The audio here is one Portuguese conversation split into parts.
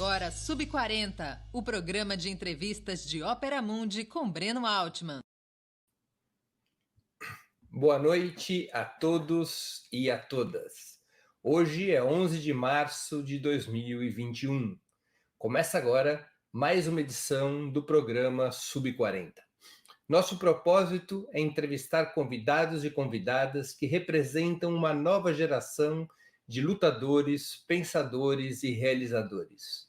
agora Sub40, o programa de entrevistas de Ópera Mundi com Breno Altman. Boa noite a todos e a todas. Hoje é 11 de março de 2021. Começa agora mais uma edição do programa Sub40. Nosso propósito é entrevistar convidados e convidadas que representam uma nova geração de lutadores, pensadores e realizadores.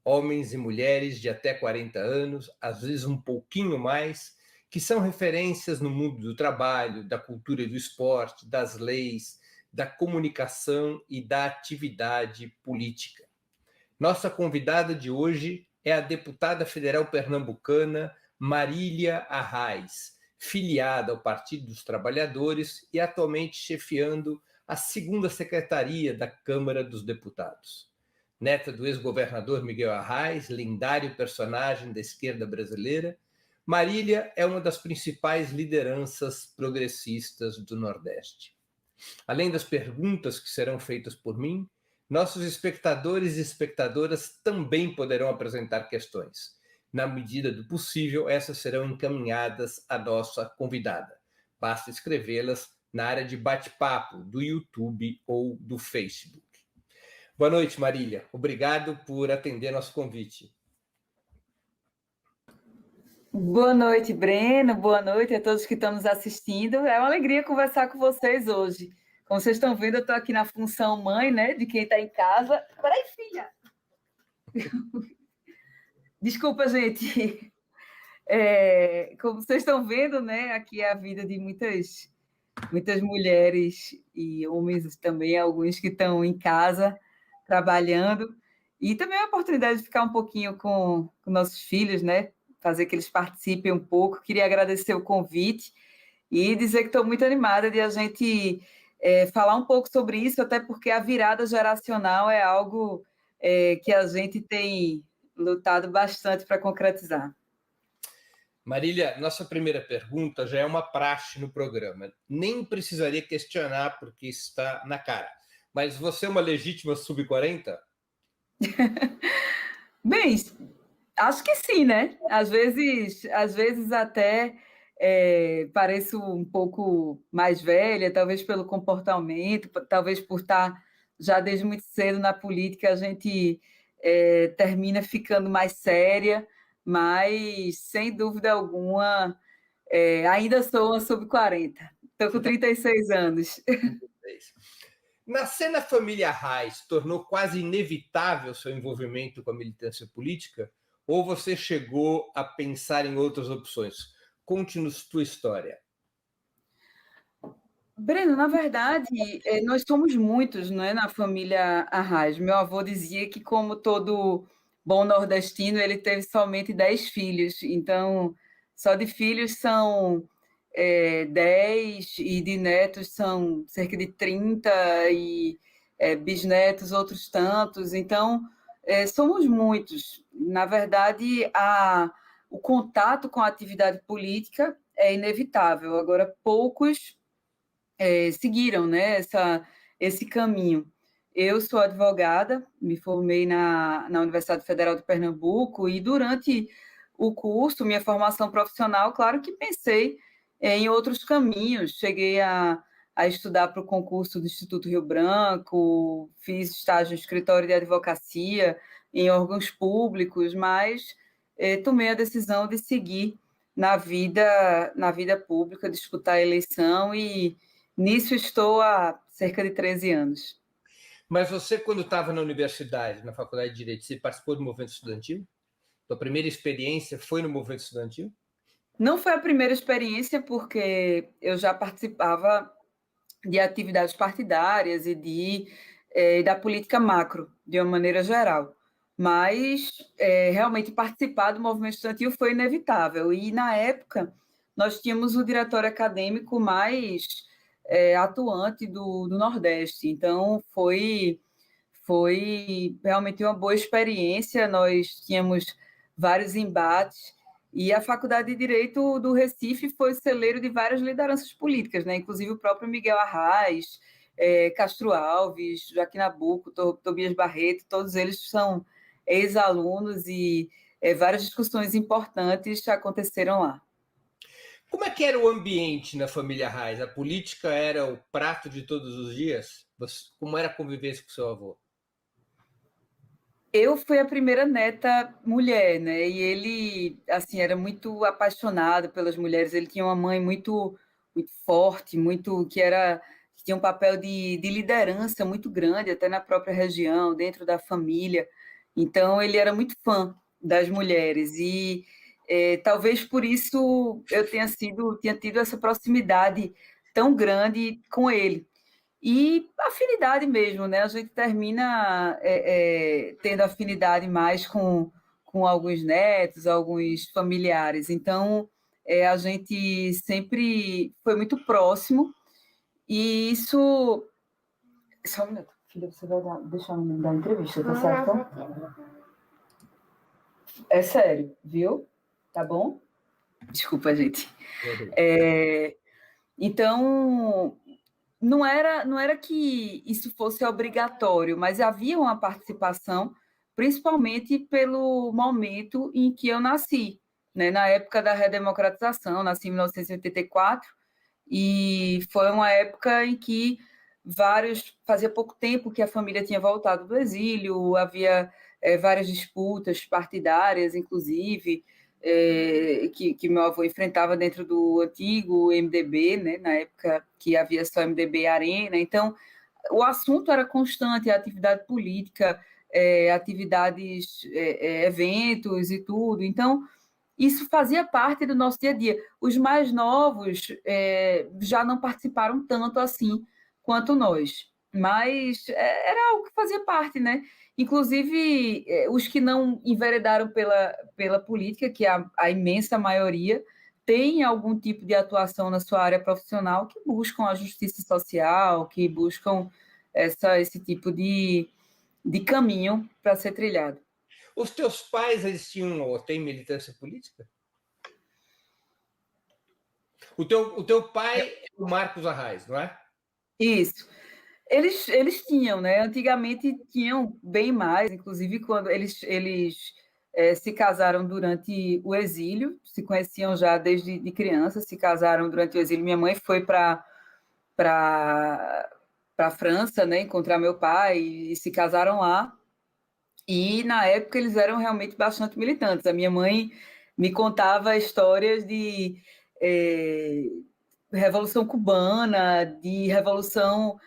Homens e mulheres de até 40 anos, às vezes um pouquinho mais, que são referências no mundo do trabalho, da cultura e do esporte, das leis, da comunicação e da atividade política. Nossa convidada de hoje é a deputada federal pernambucana Marília Arraes, filiada ao Partido dos Trabalhadores e atualmente chefiando a segunda secretaria da Câmara dos Deputados. Neta do ex-governador Miguel Arraes, lendário personagem da esquerda brasileira, Marília é uma das principais lideranças progressistas do Nordeste. Além das perguntas que serão feitas por mim, nossos espectadores e espectadoras também poderão apresentar questões. Na medida do possível, essas serão encaminhadas à nossa convidada. Basta escrevê-las na área de bate-papo do YouTube ou do Facebook. Boa noite, Marília. Obrigado por atender nosso convite. Boa noite, Breno. Boa noite a todos que estão nos assistindo. É uma alegria conversar com vocês hoje. Como vocês estão vendo, eu estou aqui na função mãe, né? De quem está em casa. Peraí, filha! Desculpa, gente. Como vocês estão vendo, né? Aqui é a vida de muitas mulheres e homens também, alguns que estão em casa trabalhando. E também é a oportunidade de ficar um pouquinho com nossos filhos, né? Fazer que eles participem um pouco. Queria agradecer o convite e dizer que estou muito animada de a gente falar um pouco sobre isso, até porque a virada geracional é algo que a gente tem lutado bastante para concretizar. Marília, nossa primeira pergunta já é uma praxe no programa. Nem precisaria questionar, porque está na cara. Mas você é uma legítima sub-40? Bem, acho que sim, né? Às vezes até pareço um pouco mais velha, talvez pelo comportamento, talvez por estar já desde muito cedo na política, a gente termina ficando mais séria, mas, sem dúvida alguma, ainda sou uma sub-40. Estou com 36 anos. Nascer na família Arraes tornou quase inevitável seu envolvimento com a militância política? Ou você chegou a pensar em outras opções? Conte-nos tua história. Breno, na verdade, nós somos muitos, não é, na família Arraes. Meu avô dizia que, como todo bom nordestino, ele teve somente 10 filhos. Então, só de filhos são 10 e de netos são cerca de 30 e bisnetos outros tantos. Então, somos muitos. Na verdade, o contato com a atividade política é inevitável. Agora, poucos seguiram, né, esse caminho. Eu sou advogada, me formei na Universidade Federal de Pernambuco e durante o curso, minha formação profissional, claro que pensei em outros caminhos. Cheguei a estudar para o concurso do Instituto Rio Branco, fiz estágio no escritório de advocacia, em órgãos públicos, mas tomei a decisão de seguir na vida pública, disputar a eleição e nisso estou há cerca de 13 anos. Mas você, quando estava na universidade, na Faculdade de Direito, você participou do movimento estudantil? Sua primeira experiência foi no movimento estudantil? Não foi a primeira experiência, porque eu já participava de atividades partidárias e da política macro, de uma maneira geral. Mas realmente participar do movimento estudantil foi inevitável. E, na época, nós tínhamos o diretório acadêmico mais atuante do Nordeste. Então, foi realmente uma boa experiência. Nós tínhamos vários embates e a Faculdade de Direito do Recife foi celeiro de várias lideranças políticas, né? Inclusive o próprio Miguel Arraes, Castro Alves, Joaquim Nabuco, Tobias Barreto, todos eles são ex-alunos e várias discussões importantes aconteceram lá. Como é que era o ambiente na família Reis? A política era o prato de todos os dias? Como era a convivência com seu avô? Eu fui a primeira neta mulher, né? E ele, assim, era muito apaixonado pelas mulheres. Ele tinha uma mãe muito forte, que tinha um papel de liderança muito grande, até na própria região, dentro da família. Então, ele era muito fã das mulheres e talvez por isso eu tinha tido essa proximidade tão grande com ele. E afinidade mesmo, né? A gente termina tendo afinidade mais com alguns netos, alguns familiares. Então, a gente sempre foi muito próximo, e isso. Só um minuto, filha, você vai deixar o nome da entrevista, tá certo? É sério, viu? Tá bom? Desculpa, gente. Então, não era que isso fosse obrigatório, mas havia uma participação, principalmente pelo momento em que eu nasci, né? Na época da redemocratização, nasci em 1984, e foi uma época em que fazia pouco tempo que a família tinha voltado do exílio, havia várias disputas partidárias, inclusive, que meu avô enfrentava dentro do antigo MDB, né, na época que havia só MDB e Arena. Então, o assunto era constante, a atividade política, atividades, eventos e tudo. Então, isso fazia parte do nosso dia a dia. Os mais novos já não participaram tanto assim quanto nós, mas era algo que fazia parte, né? Inclusive, os que não enveredaram pela política, que é a imensa maioria, tem algum tipo de atuação na sua área profissional, que buscam a justiça social, que buscam esse tipo de caminho para ser trilhado. Os teus pais, eles tinham ou têm militância política? O teu pai é o Marcos Arraes, não é? Isso. Eles tinham, né? Antigamente tinham bem mais, inclusive quando eles se casaram durante o exílio, se conheciam já desde de criança, se casaram durante o exílio. Minha mãe foi para a França, né? Encontrar meu pai e se casaram lá. E na época eles eram realmente bastante militantes. A minha mãe me contava histórias de eh, Revolução Cubana, de Revolução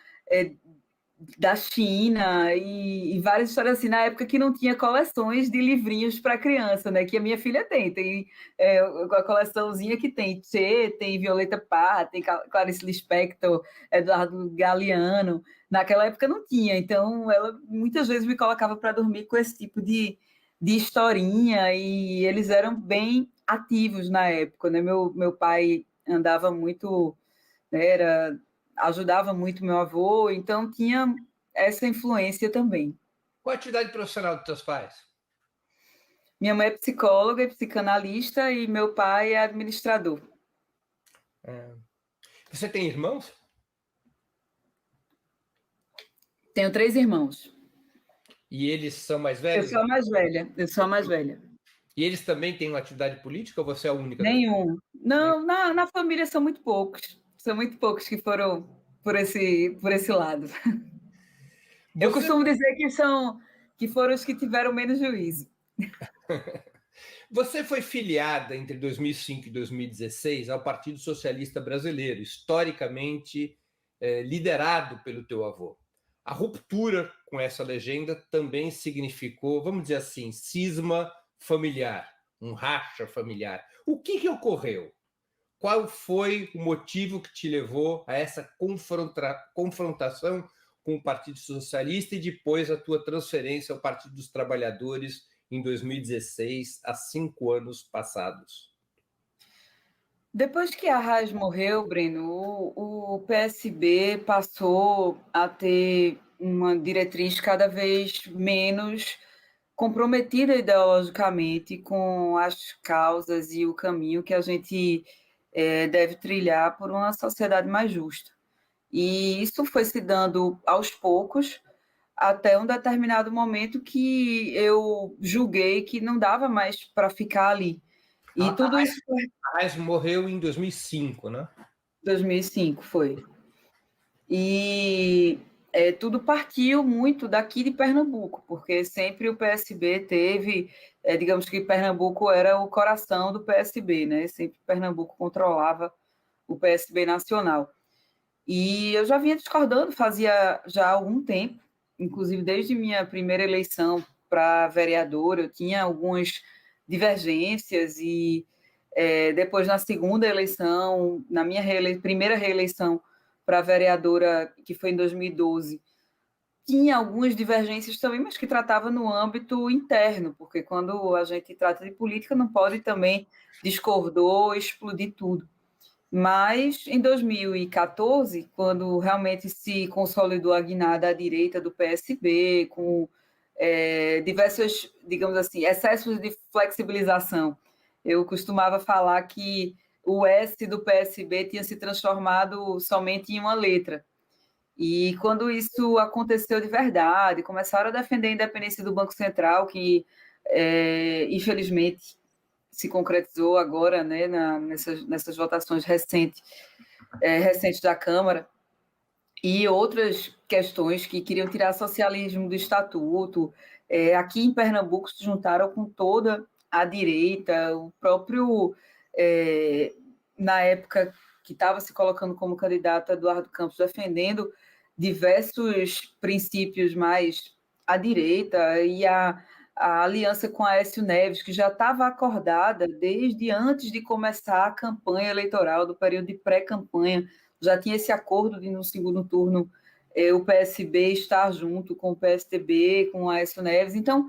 da China e várias histórias assim, na época que não tinha coleções de livrinhos para criança, né? Que a minha filha tem a coleçãozinha que tem Tchê, tem Violeta Parra, tem Clarice Lispector, Eduardo Galeano. Naquela época não tinha, então ela muitas vezes me colocava para dormir com esse tipo de historinha, e eles eram bem ativos na época, né? Meu pai andava muito, né, ajudava muito meu avô, então tinha essa influência também. Qual a atividade profissional dos teus pais? Minha mãe é psicóloga e psicanalista e meu pai é administrador. Você tem irmãos? Tenho 3 irmãos. E eles são mais Eu velhos? sou a mais velha. Eu sou a mais velha. E eles também têm uma atividade política ou você é a única da família? Nenhum. Não, na família são muito poucos. São muito poucos que foram por esse lado. Eu Você, costumo dizer que foram os que tiveram menos juízo. você foi filiada entre 2005 e 2016 ao Partido Socialista Brasileiro, historicamente liderado pelo teu avô. A ruptura com essa legenda também significou, vamos dizer assim, cisma familiar, um racha familiar. O que ocorreu? Qual foi o motivo que te levou a essa confrontação com o Partido Socialista e depois a tua transferência ao Partido dos Trabalhadores em 2016, há 5 anos passados? Depois que a Arraes morreu, Breno, o PSB passou a ter uma diretriz cada vez menos comprometida ideologicamente com as causas e o caminho que a gente deve trilhar por uma sociedade mais justa. E isso foi se dando aos poucos, até um determinado momento que eu julguei que não dava mais para ficar ali. E tudo isso foi A Reis morreu em 2005, né? 2005, foi. E tudo partiu muito daqui de Pernambuco, porque sempre o PSB teve, digamos que Pernambuco era o coração do PSB, né? Sempre Pernambuco controlava o PSB nacional. E eu já vinha discordando, fazia já algum tempo, inclusive desde minha primeira eleição para vereadora, eu tinha algumas divergências e depois na segunda eleição, na minha primeira reeleição para vereadora, que foi em 2012, tinha algumas divergências também, mas que tratava no âmbito interno, porque quando a gente trata de política não pode também discordar, explodir tudo. Mas em 2014, quando realmente se consolidou a guinada à direita do PSB, com diversos, digamos assim, excessos de flexibilização, eu costumava falar que o S do PSB tinha se transformado somente em uma letra. E quando isso aconteceu de verdade, começaram a defender a independência do Banco Central, que infelizmente se concretizou agora, né, nessas votações recentes da Câmara, e outras questões que queriam tirar socialismo do Estatuto. Aqui em Pernambuco se juntaram com toda a direita, o próprio, na época que estava se colocando como candidato Eduardo Campos, defendendo diversos princípios mais à direita, e a aliança com Aécio Neves, que já estava acordada desde antes de começar a campanha eleitoral, do período de pré-campanha, já tinha esse acordo de, no segundo turno, o PSB estar junto com o PSDB, com o Aécio Neves. Então,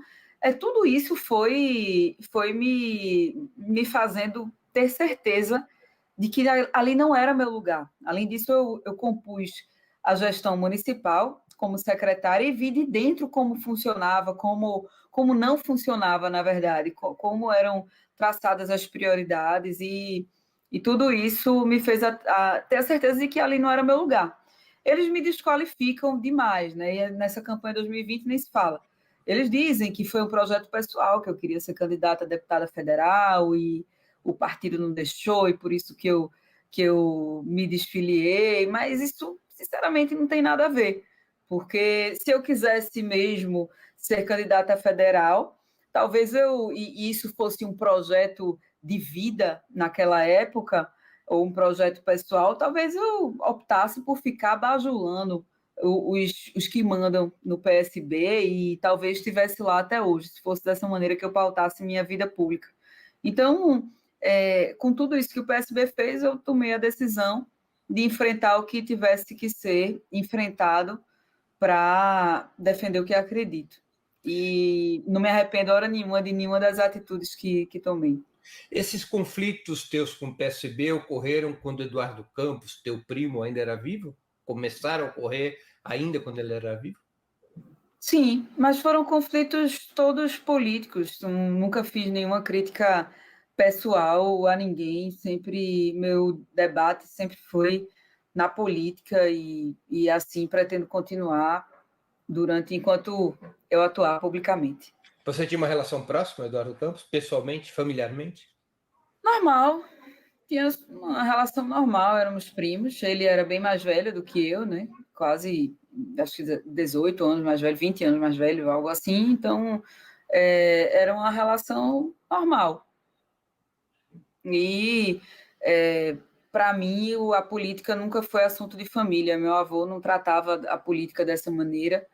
tudo isso foi me fazendo ter certeza de que ali não era meu lugar. Além disso, eu compus a gestão municipal como secretária e vi de dentro como funcionava, como não funcionava, na verdade, como eram traçadas as prioridades, e tudo isso me fez ter a certeza de que ali não era meu lugar. Eles me desqualificam demais, né? E nessa campanha de 2020 nem se fala. Eles dizem que foi um projeto pessoal, que eu queria ser candidata a deputada federal e o partido não deixou, e por isso que eu me desfiliei, mas isso, sinceramente, não tem nada a ver, porque se eu quisesse mesmo ser candidata a federal, talvez e isso fosse um projeto de vida naquela época, ou um projeto pessoal, talvez eu optasse por ficar bajulando os que mandam no PSB e talvez estivesse lá até hoje, se fosse dessa maneira que eu pautasse minha vida pública. Então, com tudo isso que o PSB fez, eu tomei a decisão de enfrentar o que tivesse que ser enfrentado para defender o que acredito. E não me arrependo hora nenhuma de nenhuma das atitudes que tomei. Esses conflitos teus com o PSB ocorreram quando Eduardo Campos, teu primo, ainda era vivo? Começaram a ocorrer ainda quando ele era vivo? Sim, mas foram conflitos todos políticos. Nunca fiz nenhuma crítica pessoal a ninguém. Sempre meu debate sempre foi na política e assim pretendo continuar enquanto eu atuar publicamente. Você tinha uma relação próxima, Eduardo Campos, pessoalmente, familiarmente? Normal, tinha uma relação normal, éramos primos. Ele era bem mais velho do que eu, né? Quase, acho que 18 anos mais velho, 20 anos mais velho, algo assim. Então, era uma relação normal. E, para mim, a política nunca foi assunto de família. Meu avô não tratava a política dessa maneira.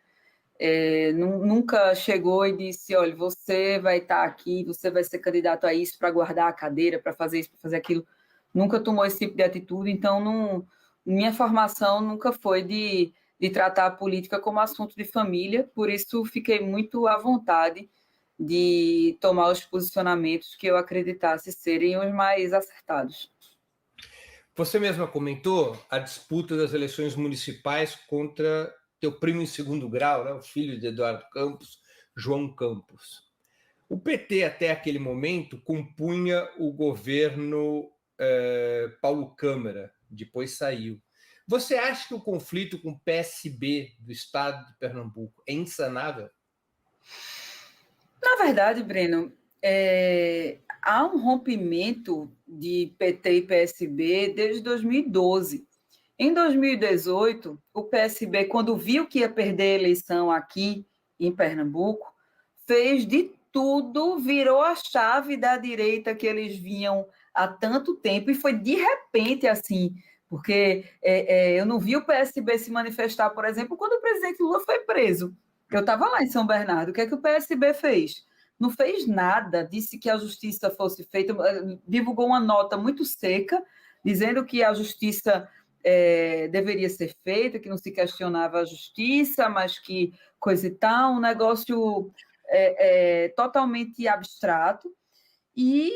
Nunca chegou e disse: olha, você vai estar aqui, você vai ser candidato a isso para guardar a cadeira, para fazer isso, para fazer aquilo. Nunca tomou esse tipo de atitude. Então, minha formação nunca foi de tratar a política como assunto de família, por isso fiquei muito à vontade de tomar os posicionamentos que eu acreditasse serem os mais acertados. Você mesma comentou a disputa das eleições municipais contra teu primo em segundo grau, né, o filho de Eduardo Campos, João Campos. O PT, até aquele momento, compunha o governo Paulo Câmara, depois saiu. Você acha que o conflito com o PSB do estado de Pernambuco é insanável? Na verdade, Breno, há um rompimento de PT e PSB desde 2012. Em 2018, o PSB, quando viu que ia perder a eleição aqui em Pernambuco, fez de tudo, virou a chave da direita que eles vinham há tanto tempo, e foi de repente assim, porque eu não vi o PSB se manifestar, por exemplo, quando o presidente Lula foi preso. Eu estava lá em São Bernardo. O que é que o PSB fez? Não fez nada, disse que a justiça fosse feita, divulgou uma nota muito seca, dizendo que a justiça deveria ser feita, que não se questionava a justiça, mas que coisa e tal, um negócio totalmente abstrato. E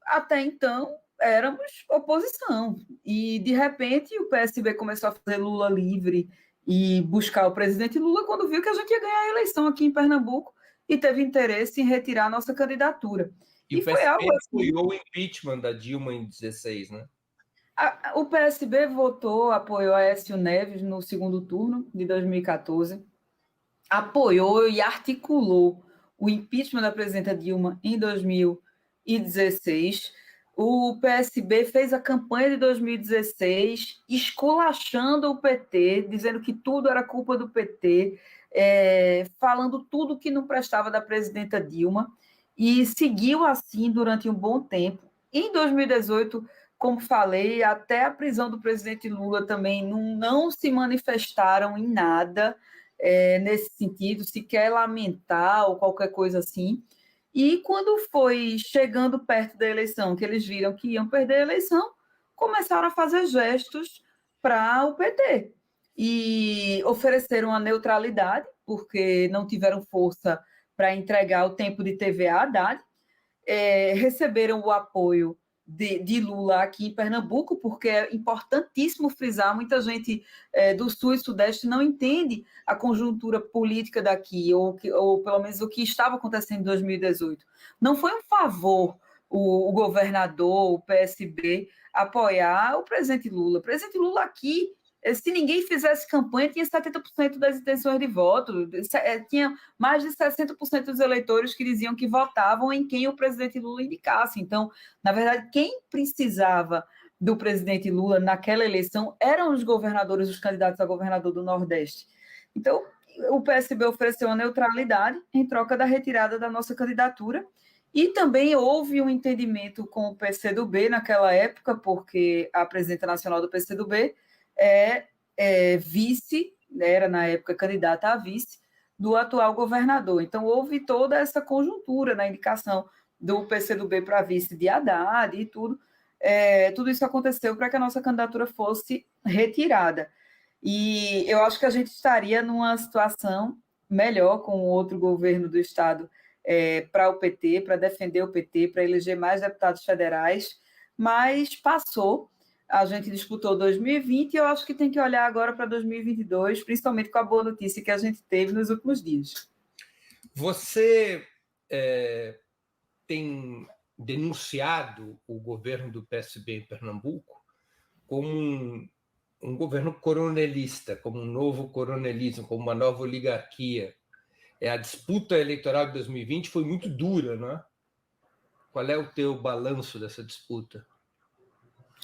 até então éramos oposição. E de repente o PSB começou a fazer Lula livre e buscar o presidente Lula quando viu que a gente ia ganhar a eleição aqui em Pernambuco e teve interesse em retirar a nossa candidatura. E o foi algo PSB assim. apoiou o impeachment da Dilma em 2016, né? O PSB apoiou a Aécio Neves no segundo turno de 2014, apoiou e articulou o impeachment da presidenta Dilma em 2016. O PSB fez a campanha de 2016 esculachando o PT, dizendo que tudo era culpa do PT, falando tudo que não prestava da presidenta Dilma, e seguiu assim durante um bom tempo. Em 2018, como falei, até a prisão do presidente Lula também não se manifestaram em nada nesse sentido, sequer lamentar ou qualquer coisa assim. E quando foi chegando perto da eleição, que eles viram que iam perder a eleição, começaram a fazer gestos para o PT. E ofereceram a neutralidade, porque não tiveram força para entregar o tempo de TVA a Haddad. Receberam o apoio de Lula aqui em Pernambuco, porque é importantíssimo frisar, muita gente do Sul e Sudeste não entende a conjuntura política daqui, ou pelo menos o que estava acontecendo em 2018. Não foi um favor o governador, o PSB, apoiar o presidente Lula. O presidente Lula aqui, se ninguém fizesse campanha, tinha 70% das intenções de voto, tinha mais de 60% dos eleitores que diziam que votavam em quem o presidente Lula indicasse. Então, na verdade, quem precisava do presidente Lula naquela eleição eram os governadores, os candidatos a governador do Nordeste. Então, o PSB ofereceu a neutralidade em troca da retirada da nossa candidatura, e também houve um entendimento com o PCdoB naquela época, porque a presidenta nacional do PCdoB vice, era na época candidata a vice do atual governador. Então, houve toda essa conjuntura na indicação do PCdoB para vice de Haddad e tudo. Tudo isso aconteceu para que a nossa candidatura fosse retirada. E eu acho que a gente estaria numa situação melhor com outro governo do Estado para o PT, para defender o PT, para eleger mais deputados federais, mas passou. A gente disputou 2020 e eu acho que tem que olhar agora para 2022, principalmente com a boa notícia que a gente teve nos últimos dias. Você tem denunciado o governo do PSB em Pernambuco como um governo coronelista, como um novo coronelismo, como uma nova oligarquia. A disputa eleitoral de 2020 foi muito dura, não é? Qual é o teu balanço dessa disputa?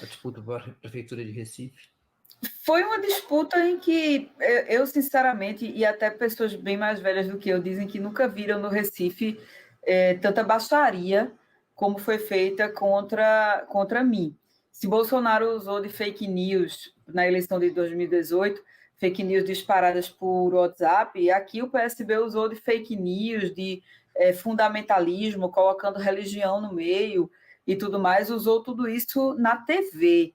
A disputa para a Prefeitura de Recife? Foi uma disputa em que eu, sinceramente, e até pessoas bem mais velhas do que eu, dizem que nunca viram no Recife tanta baixaria como foi feita contra mim. Se Bolsonaro usou de fake news na eleição de 2018, fake news disparadas por WhatsApp, aqui o PSB usou de fake news, de fundamentalismo, colocando religião no meio e tudo mais, usou tudo isso na TV.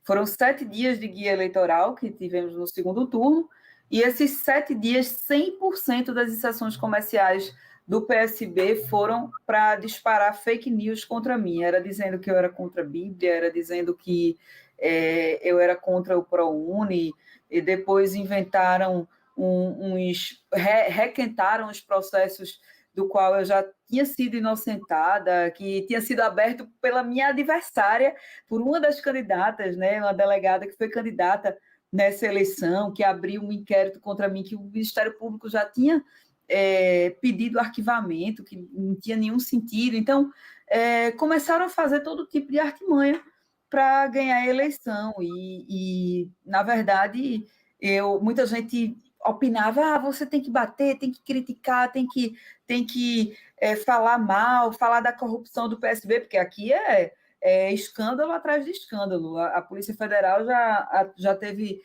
Foram 7 dias de guia eleitoral que tivemos no segundo turno, e esses 7 dias, 100% das inserções comerciais do PSB foram para disparar fake news contra mim. Era dizendo que eu era contra a Bíblia, era dizendo que eu era contra o ProUni, e depois inventaram requentaram os processos do qual eu já tinha sido inocentada, que tinha sido aberto pela minha adversária, por uma das candidatas, né, uma delegada que foi candidata nessa eleição, que abriu um inquérito contra mim, que o Ministério Público já tinha pedido arquivamento, que não tinha nenhum sentido. Então, começaram a fazer todo tipo de artimanha para ganhar a eleição. E na verdade, muita gente opinava, você tem que bater, tem que criticar, tem que falar mal, falar da corrupção do PSB, porque aqui é escândalo atrás de escândalo. A Polícia Federal já teve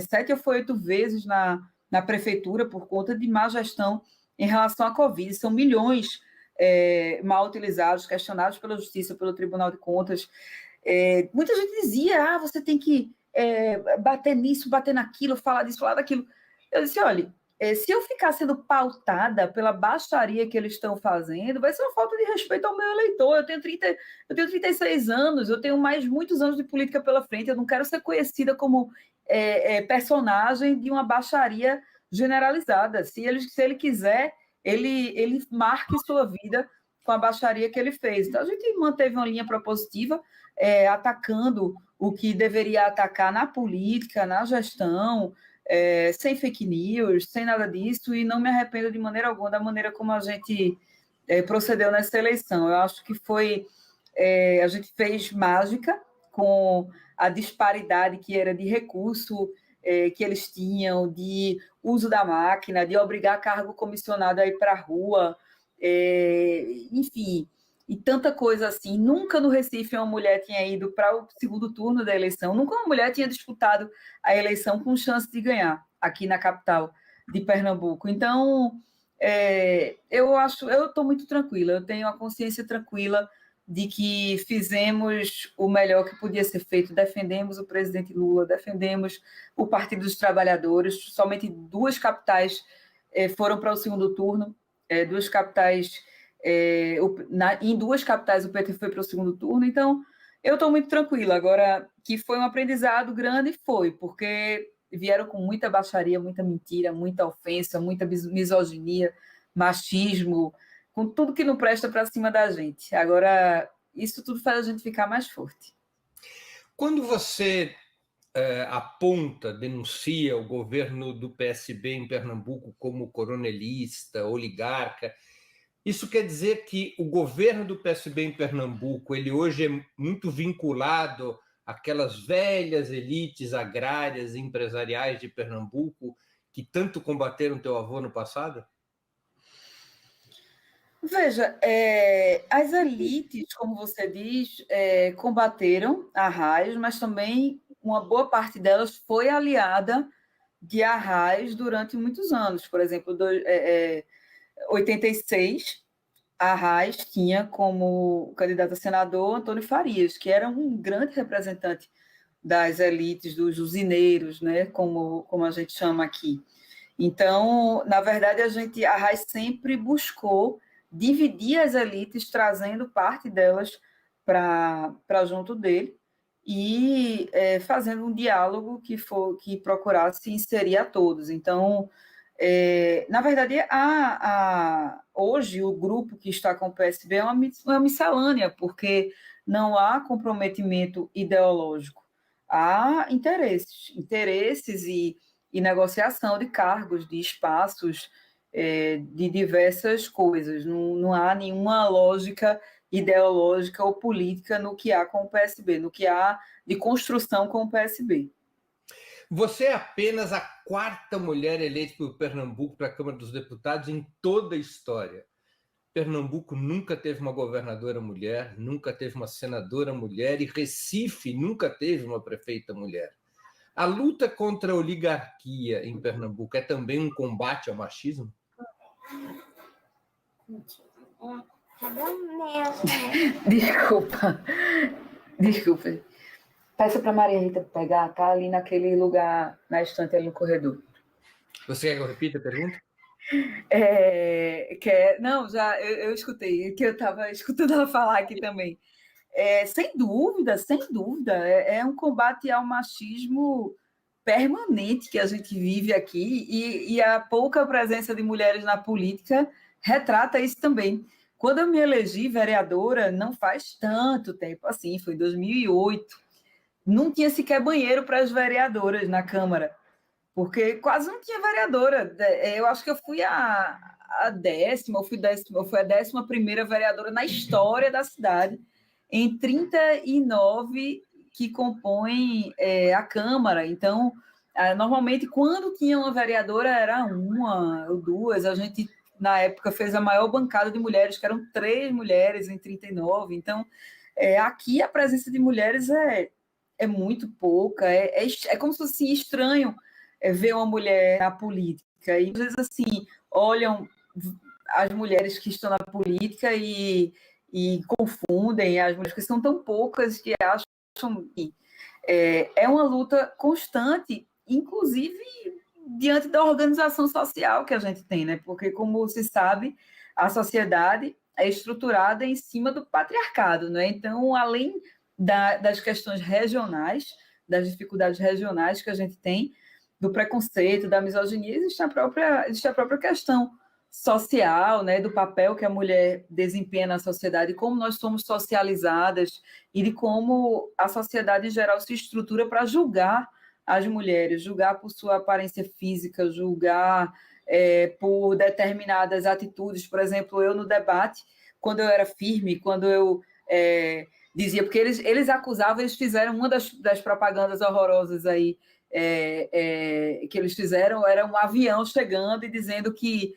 7 ou 8 vezes na prefeitura por conta de má gestão em relação à Covid. São milhões mal utilizados, questionados pela Justiça, pelo Tribunal de Contas. Muita gente dizia, você tem que bater nisso, bater naquilo, falar disso, falar daquilo. Eu disse, olha, se eu ficar sendo pautada pela baixaria que eles estão fazendo, vai ser uma falta de respeito ao meu eleitor. Eu tenho 36 anos, eu tenho muitos anos de política pela frente, eu não quero ser conhecida como personagem de uma baixaria generalizada. Se ele quiser, ele marque sua vida com a baixaria que ele fez. Então, a gente manteve uma linha propositiva, atacando o que deveria atacar na política, na gestão, sem fake news, sem nada disso, e não me arrependo de maneira alguma da maneira como a gente procedeu nessa eleição. Eu acho que a gente fez mágica com a disparidade que era de recurso que eles tinham, de uso da máquina, de obrigar cargo comissionado a ir para a rua, enfim, e tanta coisa assim. Nunca no Recife uma mulher tinha ido para o segundo turno da eleição, nunca uma mulher tinha disputado a eleição com chance de ganhar aqui na capital de Pernambuco. Então, eu estou muito tranquila, eu tenho a consciência tranquila de que fizemos o melhor que podia ser feito, defendemos o presidente Lula, defendemos o Partido dos Trabalhadores. Somente 2 capitais foram para o segundo turno, 2 capitais, em 2 capitais o PT foi para o segundo turno. Então, eu estou muito tranquila. Agora, que foi um aprendizado grande, porque vieram com muita baixaria, muita mentira, muita ofensa, muita misoginia, machismo, com tudo que não presta para cima da gente. Agora, isso tudo faz a gente ficar mais forte. Quando você aponta, denuncia o governo do PSB em Pernambuco como coronelista, oligarca, isso quer dizer que o governo do PSB em Pernambuco, ele hoje é muito vinculado àquelas velhas elites agrárias e empresariais de Pernambuco que tanto combateram teu avô no passado? Veja, as elites, como você diz, combateram Arraes, mas também uma boa parte delas foi aliada de Arraes durante muitos anos. Por exemplo, 86, Arraes tinha como candidato a senador Antônio Farias, que era um grande representante das elites, dos usineiros, né, como a gente chama aqui. Então, na verdade, Arraes sempre buscou dividir as elites, trazendo parte delas para junto dele e fazendo um diálogo que procurasse inserir a todos. Então, na verdade, hoje o grupo que está com o PSB é uma miscelânea, porque não há comprometimento ideológico, há interesses e negociação de cargos, de espaços, de diversas coisas. Não há nenhuma lógica ideológica ou política no que há com o PSB, no que há de construção com o PSB. Você é apenas a 4ª mulher eleita por Pernambuco para a Câmara dos Deputados em toda a história. Pernambuco nunca teve uma governadora mulher, nunca teve uma senadora mulher, e Recife nunca teve uma prefeita mulher. A luta contra a oligarquia em Pernambuco é também um combate ao machismo? Desculpa. Peça para a Maria Rita pegar, tá ali naquele lugar, na estante, ali no corredor. Você quer que eu repita a pergunta? Não, eu escutei, que eu estava escutando ela falar aqui também. Sem dúvida, é um combate ao machismo permanente que a gente vive aqui, e a pouca presença de mulheres na política retrata isso também. Quando eu me elegi vereadora, não faz tanto tempo assim, foi em 2008, não tinha sequer banheiro para as vereadoras na Câmara, porque quase não tinha vereadora. Eu acho que eu fui a décima, eu fui a 11ª vereadora na história da cidade, em 39 que compõem a Câmara. Então, normalmente, quando tinha uma vereadora, era uma ou duas. A gente, na época, fez a maior bancada de mulheres, que eram 3 mulheres em 39. Então, aqui a presença de mulheres é muito pouca. É como se fosse assim, estranho ver uma mulher na política. E, às vezes, assim, olham as mulheres que estão na política e confundem as mulheres, que são tão poucas que acham que é uma luta constante, inclusive diante da organização social que a gente tem, né? Porque, como se sabe, a sociedade é estruturada em cima do patriarcado, né? Então, além das questões regionais, das dificuldades regionais que a gente tem, do preconceito, da misoginia, existe a própria questão social, né, do papel que a mulher desempenha na sociedade, como nós somos socializadas e de como a sociedade em geral se estrutura para julgar as mulheres, julgar por sua aparência física, julgar por determinadas atitudes. Por exemplo, eu no debate, quando eu era firme, quando eu dizia, porque eles acusavam, eles fizeram uma das propagandas horrorosas aí que eles fizeram, era um avião chegando e dizendo que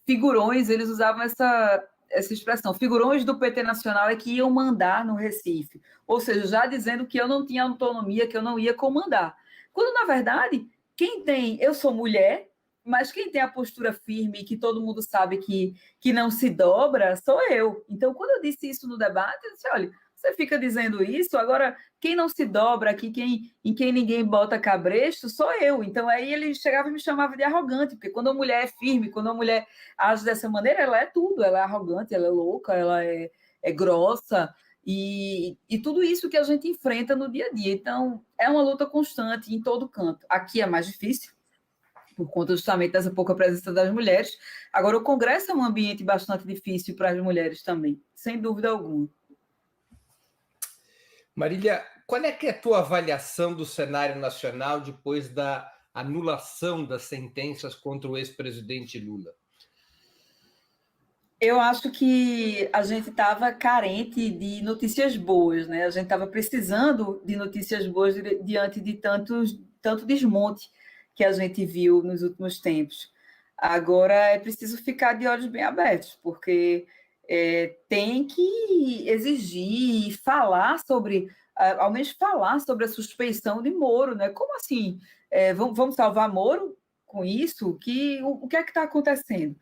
figurões, eles usavam essa expressão, figurões do PT Nacional é que iam mandar no Recife, ou seja, já dizendo que eu não tinha autonomia, que eu não ia comandar, quando na verdade, eu sou mulher, mas quem tem a postura firme, que todo mundo sabe que não se dobra, sou eu. Então, quando eu disse isso no debate, eu disse, olha, você fica dizendo isso, agora quem não se dobra aqui, em quem ninguém bota cabresto, sou eu. Então, aí ele chegava e me chamava de arrogante, porque quando a mulher é firme, quando a mulher age dessa maneira, ela é tudo, ela é arrogante, ela é louca, ela é grossa, e tudo isso que a gente enfrenta no dia a dia. Então, é uma luta constante em todo canto. Aqui é mais difícil, por conta justamente dessa pouca presença das mulheres. Agora, o Congresso é um ambiente bastante difícil para as mulheres também, sem dúvida alguma. Marília, qual é que é a tua avaliação do cenário nacional depois da anulação das sentenças contra o ex-presidente Lula? Eu acho que a gente estava carente de notícias boas, né? A gente estava precisando de notícias boas diante de tanto desmonte que a gente viu nos últimos tempos. Agora é preciso ficar de olhos bem abertos, porque tem que exigir e falar sobre, ao menos falar sobre a suspeição de Moro, né? Como assim? Vamos salvar Moro com isso? O que é que está acontecendo?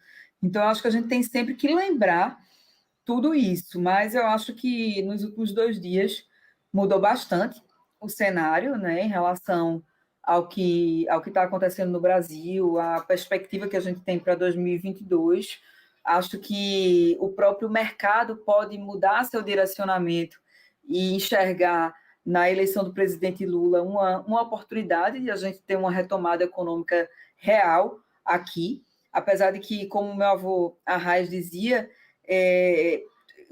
Então, eu acho que a gente tem sempre que lembrar tudo isso, mas eu acho que nos últimos 2 dias mudou bastante o cenário, né, em relação ao que está acontecendo no Brasil, a perspectiva que a gente tem para 2022. Acho que o próprio mercado pode mudar seu direcionamento e enxergar na eleição do presidente Lula uma oportunidade de a gente ter uma retomada econômica real aqui, apesar de que, como meu avô Arraes dizia,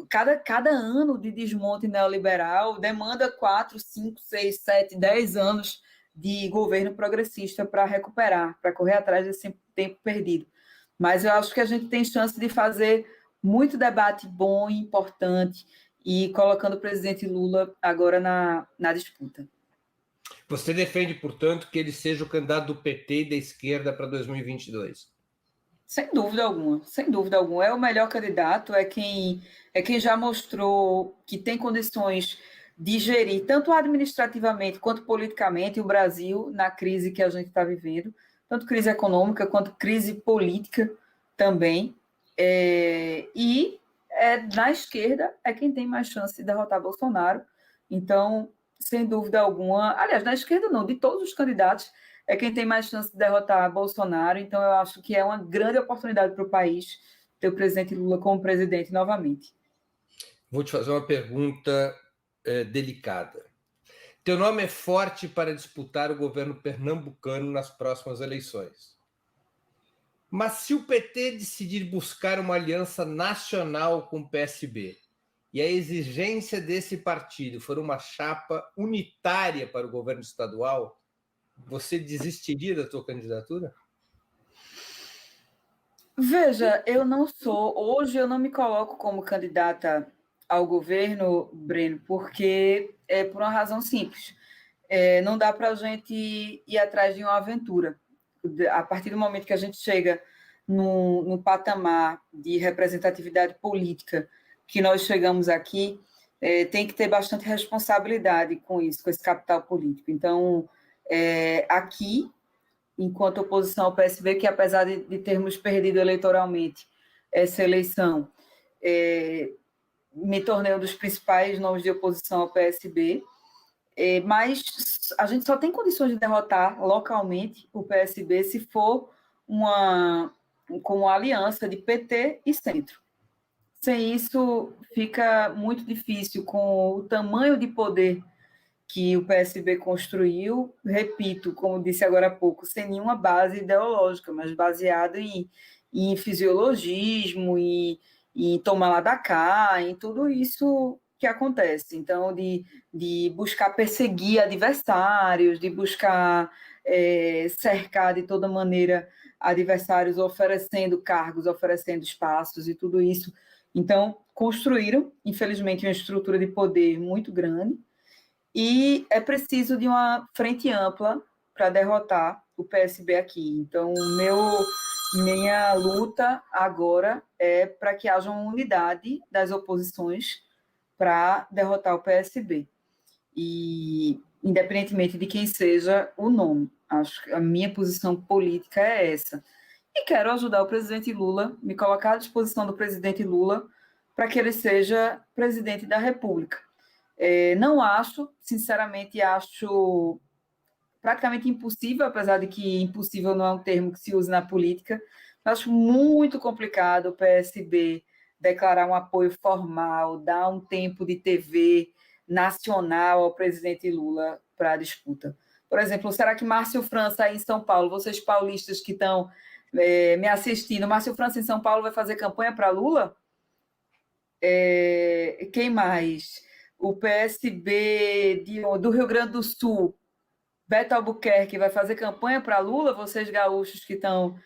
cada ano de desmonte neoliberal demanda 4, 5, 6, 7, 10 anos de governo progressista para recuperar, para correr atrás desse tempo perdido. Mas eu acho que a gente tem chance de fazer muito debate bom e importante e colocando o presidente Lula agora na disputa. Você defende, portanto, que ele seja o candidato do PT e da esquerda para 2022? Sem dúvida alguma, sem dúvida alguma. É o melhor candidato, é quem já mostrou que tem condições de gerir, tanto administrativamente quanto politicamente, o Brasil na crise que a gente está vivendo, tanto crise econômica quanto crise política também. Na esquerda é quem tem mais chance de derrotar Bolsonaro. Então, sem dúvida alguma, aliás, na esquerda não, de todos os candidatos, é quem tem mais chance de derrotar Bolsonaro. Então, eu acho que é uma grande oportunidade para o país ter o presidente Lula como presidente novamente. Vou te fazer uma pergunta delicada. Teu nome é forte para disputar o governo pernambucano nas próximas eleições. Mas se o PT decidir buscar uma aliança nacional com o PSB, e a exigência desse partido for uma chapa unitária para o governo estadual, você desistiria da sua candidatura? Veja, hoje eu não me coloco como candidata ao governo, Breno, porque é por uma razão simples. Não dá para a gente ir atrás de uma aventura. A partir do momento que a gente chega no patamar de representatividade política que nós chegamos aqui, tem que ter bastante responsabilidade com isso, com esse capital político. Então, aqui, enquanto oposição ao PSB, que apesar de termos perdido eleitoralmente essa eleição, me tornei um dos principais nomes de oposição ao PSB, mas a gente só tem condições de derrotar localmente o PSB se for com uma aliança de PT e centro. Sem isso, fica muito difícil com o tamanho de poder que o PSB construiu, repito, como disse agora há pouco, sem nenhuma base ideológica, mas baseado em fisiologismo, em tomar lá da cá, em tudo isso que acontece. Então, de buscar perseguir adversários, de buscar cercar de toda maneira adversários, oferecendo cargos, oferecendo espaços e tudo isso. Então, construíram, infelizmente, uma estrutura de poder muito grande, e é preciso de uma frente ampla para derrotar o PSB aqui. Então, minha luta agora é para que haja uma unidade das oposições para derrotar o PSB. E, independentemente de quem seja o nome, acho que a minha posição política é essa. E quero ajudar o presidente Lula, me colocar à disposição do presidente Lula para que ele seja presidente da República. Não acho, sinceramente, acho praticamente impossível, apesar de que impossível não é um termo que se usa na política, acho muito complicado o PSB declarar um apoio formal, dar um tempo de TV nacional ao presidente Lula para a disputa. Por exemplo, será que Márcio França aí em São Paulo, vocês paulistas que estão me assistindo, Márcio França em São Paulo vai fazer campanha para Lula? Quem mais? O PSB do Rio Grande do Sul, Beto Albuquerque, vai fazer campanha para Lula, vocês gaúchos que estão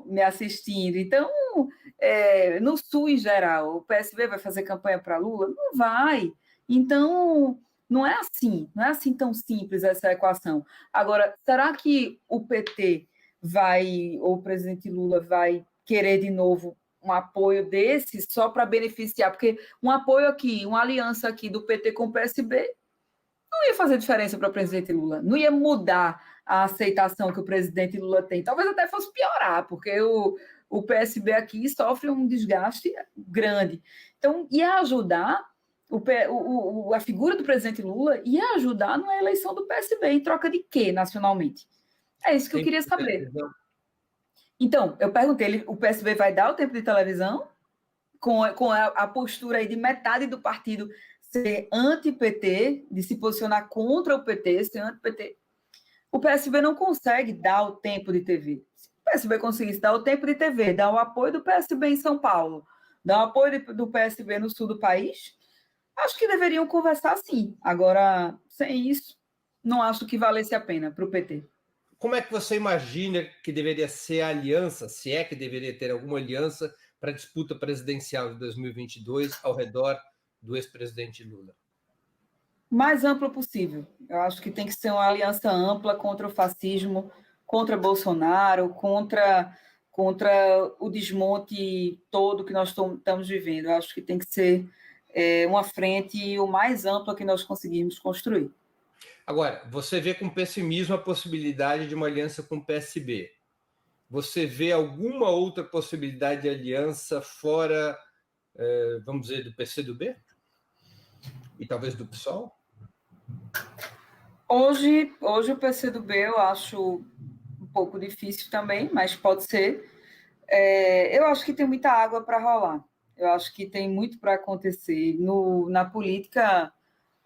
me assistindo. Então, no Sul em geral, o PSB vai fazer campanha para Lula? Não vai. Então, não é assim tão simples essa equação. Agora, será que o PT ou o presidente Lula vai querer de novo um apoio desse só para beneficiar? Porque um apoio aqui, uma aliança aqui do PT com o PSB não ia fazer diferença para o presidente Lula, não ia mudar a aceitação que o presidente Lula tem, talvez até fosse piorar, porque o PSB aqui sofre um desgaste grande. Então, ia ajudar, a figura do presidente Lula ia ajudar na eleição do PSB, em troca de quê, nacionalmente? É isso que eu queria saber. Então, eu perguntei, o PSB vai dar o tempo de televisão? Com a postura aí de metade do partido ser anti-PT, de se posicionar contra o PT, ser anti-PT. O PSB não consegue dar o tempo de TV. Se o PSB conseguisse dar o tempo de TV, dar o apoio do PSB em São Paulo, dar o apoio do PSB no sul do país, acho que deveriam conversar sim. Agora, sem isso, não acho que valesse a pena para o PT. Como é que você imagina que deveria ser a aliança, se é que deveria ter alguma aliança para a disputa presidencial de 2022 ao redor do ex-presidente Lula? Mais amplo possível. Eu acho que tem que ser uma aliança ampla contra o fascismo, contra Bolsonaro, contra o desmonte todo que nós estamos vivendo. Eu acho que tem que ser uma frente o mais ampla que nós conseguirmos construir. Agora, você vê com pessimismo a possibilidade de uma aliança com o PSB. Você vê alguma outra possibilidade de aliança fora, vamos dizer, do PCdoB? E talvez do PSOL? Hoje o PCdoB eu acho um pouco difícil também, mas pode ser. Eu acho que tem muita água para rolar. Eu acho que tem muito para acontecer. Na política,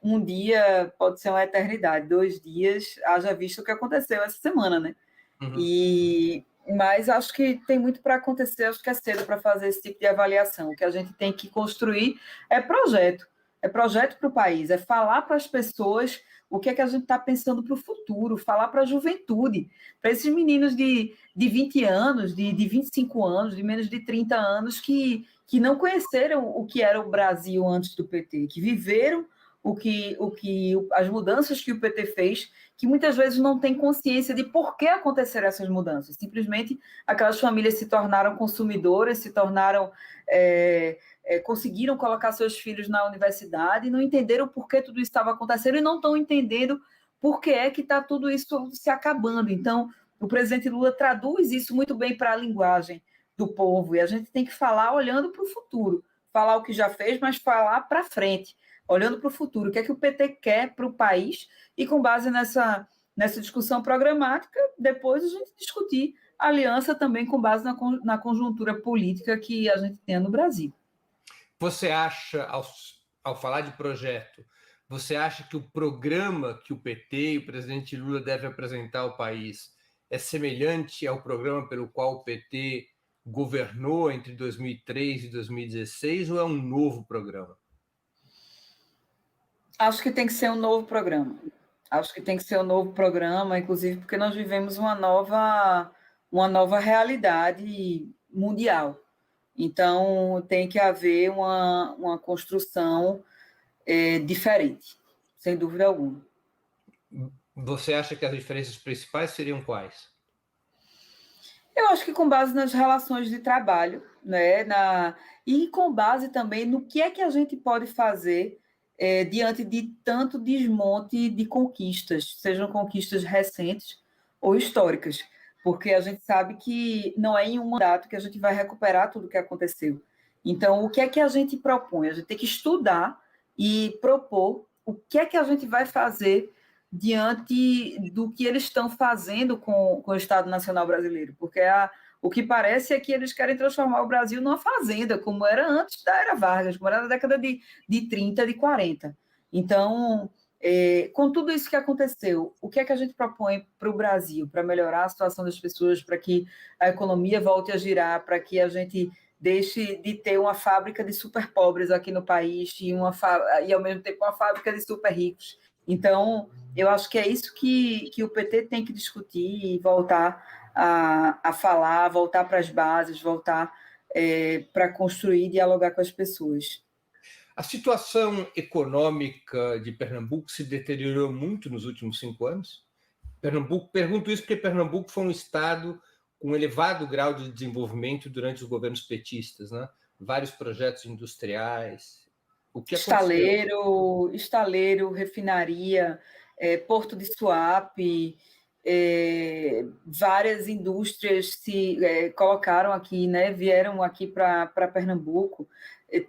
um dia pode ser uma eternidade, 2 dias, haja visto o que aconteceu essa semana, né? Uhum. E Mas acho que tem muito para acontecer, acho que é cedo para fazer esse tipo de avaliação. O que a gente tem que construir é projeto para o país, é falar para as pessoas o que é que a gente está pensando para o futuro, falar para a juventude, para esses meninos de 20 anos, de 25 anos, de menos de 30 anos, que não conheceram o que era o Brasil antes do PT, que viveram as mudanças que o PT fez, que muitas vezes não têm consciência de por que aconteceram essas mudanças. Simplesmente aquelas famílias se tornaram consumidoras, se tornaram conseguiram colocar seus filhos na universidade, não entenderam por que tudo isso estava acontecendo e não estão entendendo por que é que está tudo isso se acabando. Então, o presidente Lula traduz isso muito bem para a linguagem do povo, e a gente tem que falar olhando para o futuro, falar o que já fez, mas falar para frente, olhando para o futuro, o que é que o PT quer para o país, e com base nessa discussão programática, depois a gente discutir a aliança também com base na conjuntura política que a gente tem no Brasil. Você acha, ao falar de projeto, você acha que o programa que o PT e o presidente Lula devem apresentar ao país é semelhante ao programa pelo qual o PT governou entre 2003 e 2016 ou é um novo programa? Acho que tem que ser um novo programa. Acho que tem que ser um novo programa, inclusive porque nós vivemos uma nova realidade mundial. Então, tem que haver uma construção diferente, sem dúvida alguma. Você acha que as diferenças principais seriam quais? Eu acho que com base nas relações de trabalho, né, e com base também no que é que a gente pode fazer diante de tanto desmonte de conquistas, sejam conquistas recentes ou históricas, porque a gente sabe que não é em um mandato que a gente vai recuperar tudo o que aconteceu. Então, o que é que a gente propõe? A gente tem que estudar e propor o que é que a gente vai fazer diante do que eles estão fazendo com o Estado Nacional Brasileiro, porque o que parece é que eles querem transformar o Brasil numa fazenda, como era antes da era Vargas, como era na década de 30, de 40. Então, com tudo isso que aconteceu, o que é que a gente propõe para o Brasil, para melhorar a situação das pessoas, para que a economia volte a girar, para que a gente deixe de ter uma fábrica de super pobres aqui no país e ao mesmo tempo uma fábrica de super ricos. Então, eu acho que é isso que o PT tem que discutir e voltar a falar, voltar para as bases, voltar para construir e dialogar com as pessoas. A situação econômica de Pernambuco se deteriorou muito nos últimos 5 anos? Pergunto isso porque Pernambuco foi um estado com elevado grau de desenvolvimento durante os governos petistas, né? Vários projetos industriais. O que aconteceu? Estaleiro, refinaria, Porto de Suape, várias indústrias se colocaram aqui, né, vieram aqui para Pernambuco,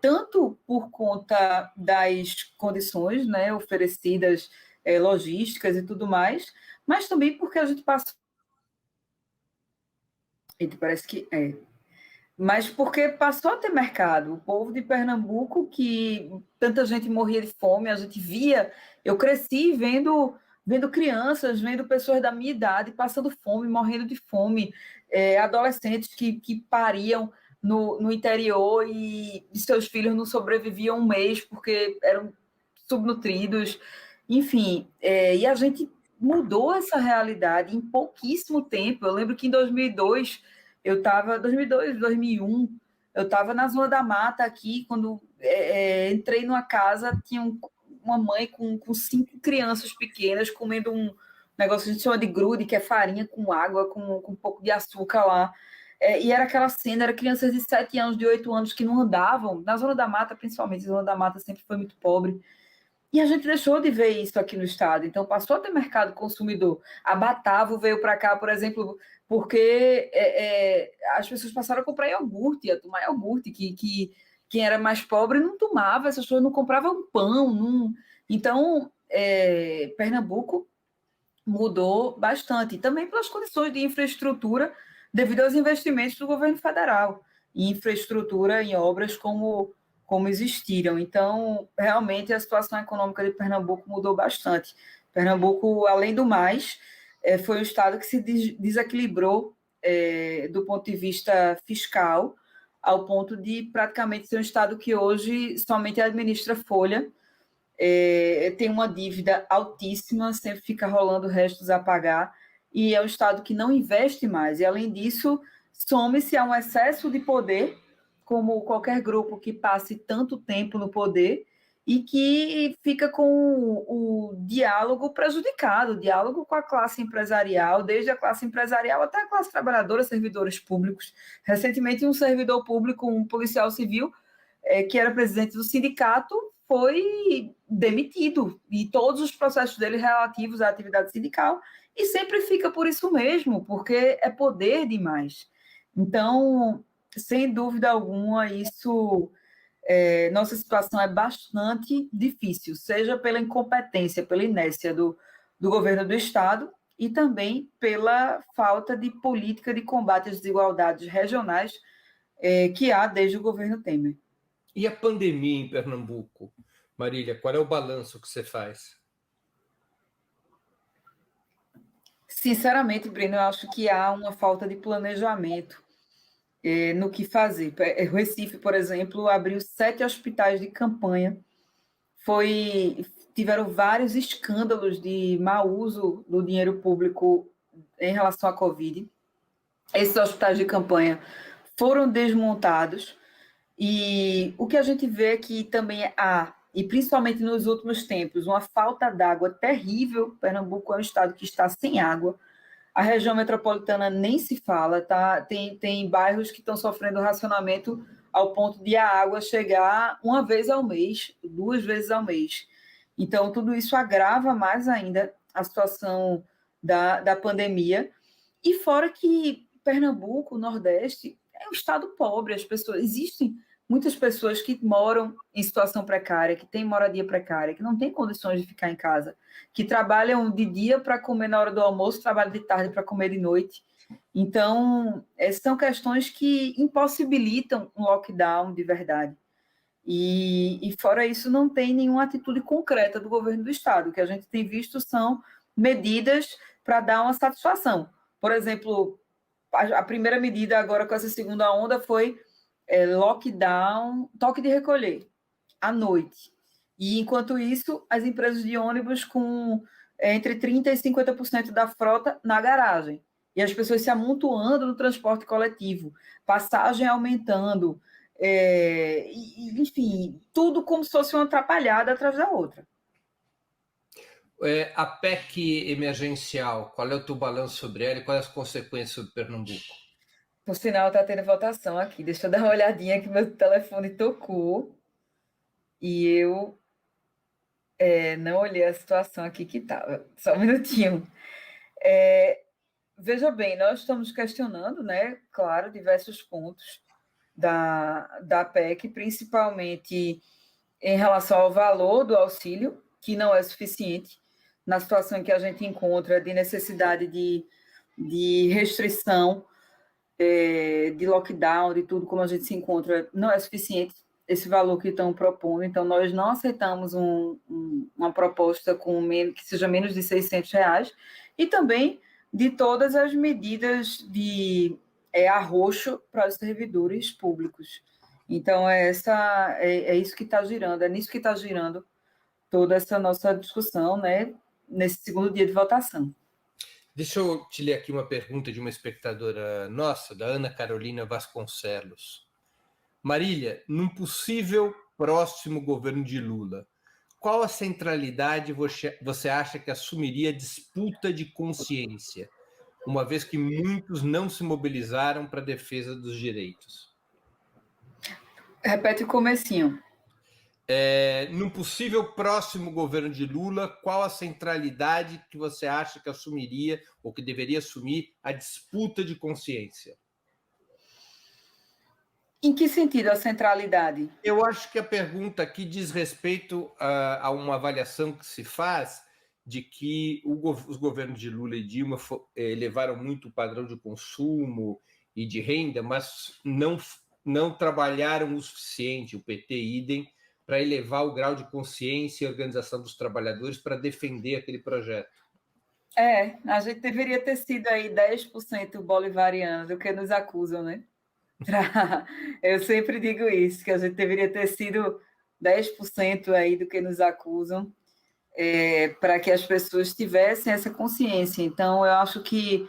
tanto por conta das condições, né, oferecidas, logísticas e tudo mais, mas também porque a gente passou. Parece que é. Mas porque passou a ter mercado. O povo de Pernambuco, que tanta gente morria de fome, a gente via. Eu cresci vendo crianças, vendo pessoas da minha idade passando fome, morrendo de fome, adolescentes que pariam no interior e seus filhos não sobreviviam um mês porque eram subnutridos. Enfim, e a gente mudou essa realidade em pouquíssimo tempo. Eu lembro que em 2002 eu estava, 2002, 2001, eu estava na Zona da Mata aqui, quando entrei numa casa, tinha uma mãe com 5 crianças pequenas comendo um negócio que a gente chama de grude, que é farinha com água, com um pouco de açúcar lá. E era aquela cena, era crianças de 7 anos, de 8 anos que não andavam, na Zona da Mata principalmente, a Zona da Mata sempre foi muito pobre. E a gente deixou de ver isso aqui no estado, então passou a ter mercado consumidor. A Batavo veio para cá, por exemplo, porque as pessoas passaram a comprar iogurte, a tomar iogurte, que quem era mais pobre não tomava, essas pessoas não compravam pão. Não... Então, Pernambuco mudou bastante, e também pelas condições de infraestrutura, devido aos investimentos do governo federal, em infraestrutura, em obras como existiram. Então, realmente, a situação econômica de Pernambuco mudou bastante. Pernambuco, além do mais, foi um estado que se desequilibrou do ponto de vista fiscal, ao ponto de praticamente ser um Estado que hoje somente administra folha, tem uma dívida altíssima, sempre fica rolando restos a pagar, e é um Estado que não investe mais. E, além disso, some-se a um excesso de poder, como qualquer grupo que passe tanto tempo no poder, e que fica com o diálogo prejudicado, o diálogo com a classe empresarial, desde a classe empresarial até a classe trabalhadora, servidores públicos. Recentemente, um servidor público, um policial civil, que era presidente do sindicato, foi demitido, e todos os processos dele relativos à atividade sindical, e sempre fica por isso mesmo, porque é poder demais. Então, sem dúvida alguma, nossa situação é bastante difícil, seja pela incompetência, pela inércia do governo do Estado e também pela falta de política de combate às desigualdades regionais que há desde o governo Temer. E a pandemia em Pernambuco? Marília, qual é o balanço que você faz? Sinceramente, Breno, eu acho que há uma falta de planejamento no que fazer. O Recife, por exemplo, abriu 7 hospitais de campanha, tiveram vários escândalos de mau uso do dinheiro público em relação à Covid. Esses hospitais de campanha foram desmontados, e o que a gente vê que também há, e principalmente nos últimos tempos, uma falta d'água terrível. Pernambuco é um estado que está sem água. A região metropolitana nem se fala, tá? Tem bairros que estão sofrendo racionamento ao ponto de a água chegar uma vez ao mês, 2 vezes ao mês. Então, tudo isso agrava mais ainda a situação da pandemia. E fora que Pernambuco, o Nordeste, é um estado pobre, existem muitas pessoas que moram em situação precária, que têm moradia precária, que não têm condições de ficar em casa, que trabalham de dia para comer na hora do almoço, trabalham de tarde para comer de noite. Então, essas são questões que impossibilitam um lockdown de verdade. E fora isso, não tem nenhuma atitude concreta do governo do Estado. O que a gente tem visto são medidas para dar uma satisfação. Por exemplo, a primeira medida agora com essa segunda onda foi lockdown, toque de recolher, à noite. E, enquanto isso, as empresas de ônibus com entre 30% e 50% da frota na garagem. E as pessoas se amontoando no transporte coletivo, passagem aumentando, enfim, tudo como se fosse uma atrapalhada atrás da outra. A PEC emergencial, qual é o teu balanço sobre ela e quais as consequências sobre Pernambuco? Por sinal, está tendo votação aqui. Deixa eu dar uma olhadinha que meu telefone tocou e eu não olhei a situação aqui que estava. Só um minutinho. Veja bem, nós estamos questionando, né, claro, diversos pontos da PEC, principalmente em relação ao valor do auxílio, que não é suficiente na situação em que a gente encontra de necessidade de restrição, de lockdown, de tudo como a gente se encontra, não é suficiente esse valor que estão propondo. Então, nós não aceitamos uma proposta que seja menos de R$600, e também de todas as medidas de arroxo para os servidores públicos. Então, é isso que está girando, é nisso que está girando toda essa nossa discussão, né, nesse segundo dia de votação. Deixa eu te ler aqui uma pergunta de uma espectadora nossa, da Ana Carolina Vasconcelos. Marília, num possível próximo governo de Lula, qual a centralidade você acha que assumiria a disputa de consciência, uma vez que muitos não se mobilizaram para a defesa dos direitos? Repete o comecinho. Num possível próximo governo de Lula, qual a centralidade que você acha que assumiria ou que deveria assumir a disputa de consciência? Em que sentido a centralidade? Eu acho que a pergunta aqui diz respeito a uma avaliação que se faz de que os governos de Lula e Dilma elevaram muito o padrão de consumo e de renda, mas não trabalharam o suficiente, o PT idem, para elevar o grau de consciência e organização dos trabalhadores para defender aquele projeto. A gente deveria ter sido aí 10% bolivariano do que nos acusam, né? Eu sempre digo isso, que a gente deveria ter sido 10% aí do que nos acusam, para que as pessoas tivessem essa consciência. Então, eu acho que